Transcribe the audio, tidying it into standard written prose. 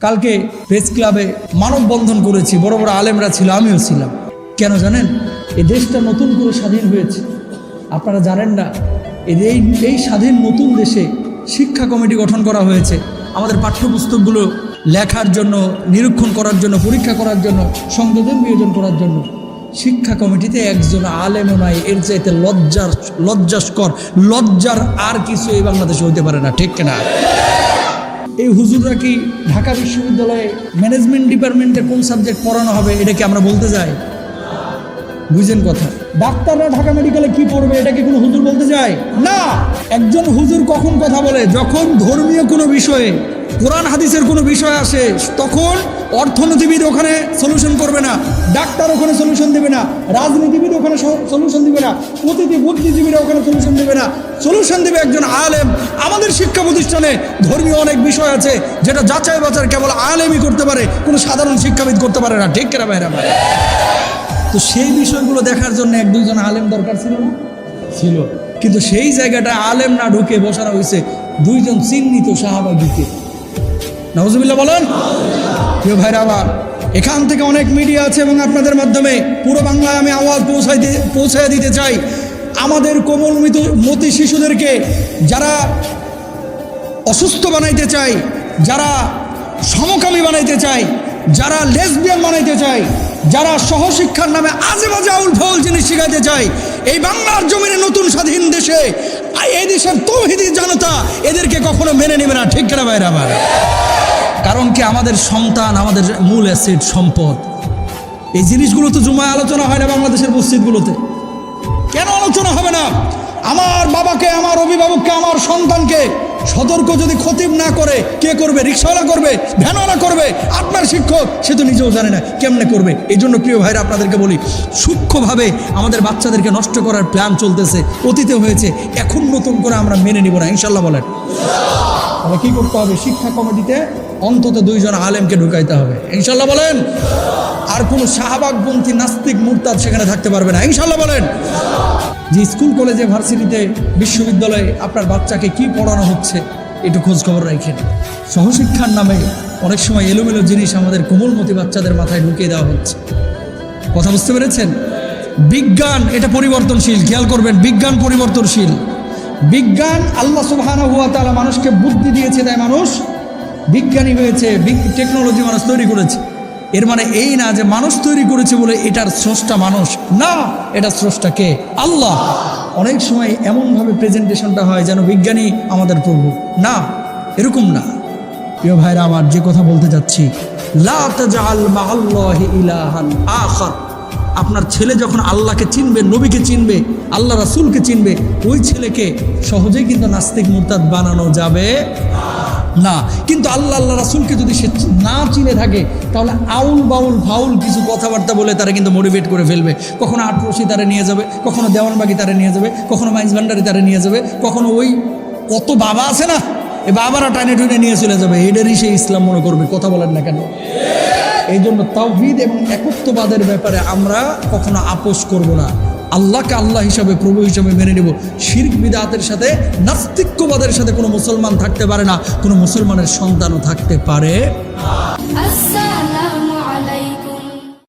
কালকে প্রেস ক্লাবে মানববন্ধন করেছি, বড় বড় আলেমরা ছিল, আমিও ছিলাম। কেন জানেন? এই দেশটা নতুন করে স্বাধীন হয়েছে। আপনারা জানেন না, এই স্বাধীন নতুন দেশে শিক্ষা কমিটি গঠন করা হয়েছে আমাদের পাঠ্যপুস্তকগুলো লেখার জন্য, নিরীক্ষণ করার জন্য, পরীক্ষা করার জন্য, সংযোজন বিয়োজন করার জন্য। শিক্ষা কমিটিতে একজন আলেমও নাই। এর চাইতে লজ্জার আর কিছু এই বাংলাদেশে হইতে পারে না, ঠিক কিনা? এই হুজুররা কি ঢাকা বিশ্ববিদ্যালয়ে ম্যানেজমেন্ট ডিপার্টমেন্টে কোন সাবজেক্ট পড়ানো হবে এটা কি আমরা বলতে যাই? বুঝেন কথা? ডাক্তাররা ঢাকা মেডিকেলে কি পড়বে এটা কি কোনো হুজুর বলতে যায়? না। একজন হুজুর কখন কথা বলে? যখন ধর্মীয় কোনো বিষয়ে, কোরআন হাদিসের কোনো বিষয় আসে, তখন অর্থনীতিবিদ ওখানে সলিউশন করবে না, ডাক্তার ওখানে সলিউশন দেবে না, রাজনীতিবিদ ওখানে সলিউশন দেবে না, প্রতিটি বুদ্ধিজীবীরা ওখানে সলিউশন দেবে না। সলিউশন দেবে একজন আলেম। আমাদের শিক্ষা প্রতিষ্ঠানে ধর্মীয় অনেক বিষয় আছে যেটা যাচাই বাছাই কেবল আলেমই করতে পারে, কোনো সাধারণ শিক্ষাবিদ করতে পারে না, ঠিক কিনা ভাইরা? তো সেই বিষয়গুলো দেখার জন্য এক দুইজন আলেম দরকার ছিল না? ছিল। কিন্তু সেই জায়গাটা আলেম না ঢুকে বসানো হয়েছে দুইজন চিহ্নিত সাহাবাগীকে। নাউজুবিল্লাহ বলেন। প্রিয় ভাইরা আমার, এখান থেকে অনেক মিডিয়া আছে এবং আপনাদের মাধ্যমে পুরো বাংলায় আমি আওয়াজ পৌঁছায় দিতে চাই। আমাদের কোমলমতি শিশুদেরকে যারা অসুস্থ বানাইতে চায়, যারা সমকামী বানাইতে চায়, যারা লেসবিয়ান বানাইতে চায়, যারা সহশিক্ষার নামে আজে বাজে আউল ফাউল জিনিস শিখাইতে চায়, এই বাংলার জমিনে নতুন স্বাধীন দেশে এই দেশের তৌহিদি জনতা এদেরকে কখনো মেনে নেবে না, ঠিক কিনা ভাইরা আমার? কারণ কি, আমাদের সন্তান আমাদের মূল অ্যাসেট, সম্পদ। এই জিনিসগুলো তো জুমায় আলোচনা হয় না বাংলাদেশের মসজিদগুলোতে। কেন আলোচনা হবে না? আমার বাবাকে, আমার অভিভাবককে, আমার সন্তানকে সতর্ক যদি খতিব না করে, কে করবে? রিক্সাওয়ালা করবে, ভ্যানওয়ালা করবে, আপনার শিক্ষক সে তো নিজেও জানে না কেমনে করবে। এই জন্য প্রিয় ভাইরা আপনাদেরকে বলি, সূক্ষ্মভাবে আমাদের বাচ্চাদেরকে নষ্ট করার প্ল্যান চলতেছে, অতীতে হয়েছে, এখন নতুন করে আমরা মেনে নিব না, ইনশাল্লাহ বলেন। তাহলে কি করতে হবে? শিক্ষা কমিটিতে অন্তত দুইজন আলেমকে ঢুকাইতে হবে, ইনশাল্লাহ বলেন। আর কোনো শাহবাগপন্থী নাস্তিক মুরতাদ সেখানে থাকতে পারবে না, ইনশাল্লাহ বলেন। যে স্কুল কলেজে ভার্সিটিতে বিশ্ববিদ্যালয়ে আপনার বাচ্চাকে কি পড়ানো হচ্ছে একটু খোঁজ খবর রাখেন। সহশিক্ষার নামে অনেক সময় এলোমেলো জিনিস আমাদের কোমলমতি বাচ্চাদের মাথায় ঢুকিয়ে দেওয়া হচ্ছে। কথা বুঝতে পেরেছেন? বিজ্ঞান এটা পরিবর্তনশীল, খেয়াল করবেন, বিজ্ঞান পরিবর্তনশীল। বিজ্ঞান, আল্লাহ সুবহানাহু ওয়া তাআলা মানুষকে বুদ্ধি দিয়েছে, তাই মানুষ বিজ্ঞানী হয়েছে, টেকনোলজি মানুষ তৈরি করেছে। এর মানে এই না যে মানুষ তৈরি করেছে বলে এটার স্রষ্টা মানুষ না, এটা স্রষ্টা কে? আল্লাহ। অনেক সময় এমনভাবে প্রেজেন্টেশনটা হয় যেন বিজ্ঞানী আমাদের প্রভু। না, এরকম না। প্রিয় ভাইরা আমার, যে কথা বলতে যাচ্ছি, লা তাজআল মা'আল্লাহি ইলাহান আখার। আপনার ছেলে যখন আল্লাহকে চিনবে, নবীকে চিনবে, আল্লাহ রাসূলকে চিনবে, ওই ছেলেকে সহজেই কিন্তু নাস্তিক মুরতাদ বানানো যাবে না। কিন্তু আল্লাহ রাসূলকে যদি সে না চিনে থাকে, তাহলে আউল বাউল ফাউল কিছু কথাবার্তা বলে তারা কিন্তু মোটিভেট করে ফেলবে। কখনো আটরশি তারা নিয়ে যাবে, কখনো দেওয়ানবাগি তারা নিয়ে যাবে, কখনো মাইজ ভান্ডারি তারা নিয়ে যাবে, কখনো ওই কত বাবা আছে না, এই বাবারা টানে টুনে নিয়ে চলে যাবে। এদেরই সে ইসলাম মনে করবে। কথা বলেন না কেন? এই জন্য তাওহীদ এবং একত্ববাদের ব্যাপারে আমরা কখনো আপোষ করব না। আল্লাহকে আল্লাহ হিসাবে, প্রভু হিসাবে মেনে নেব। শিরক বিদআতের সাথে, নাস্তিক্যবাদের সাথে কোনো মুসলমান থাকতে পারে না, কোনো মুসলমানের সন্তানও থাকতে পারে না।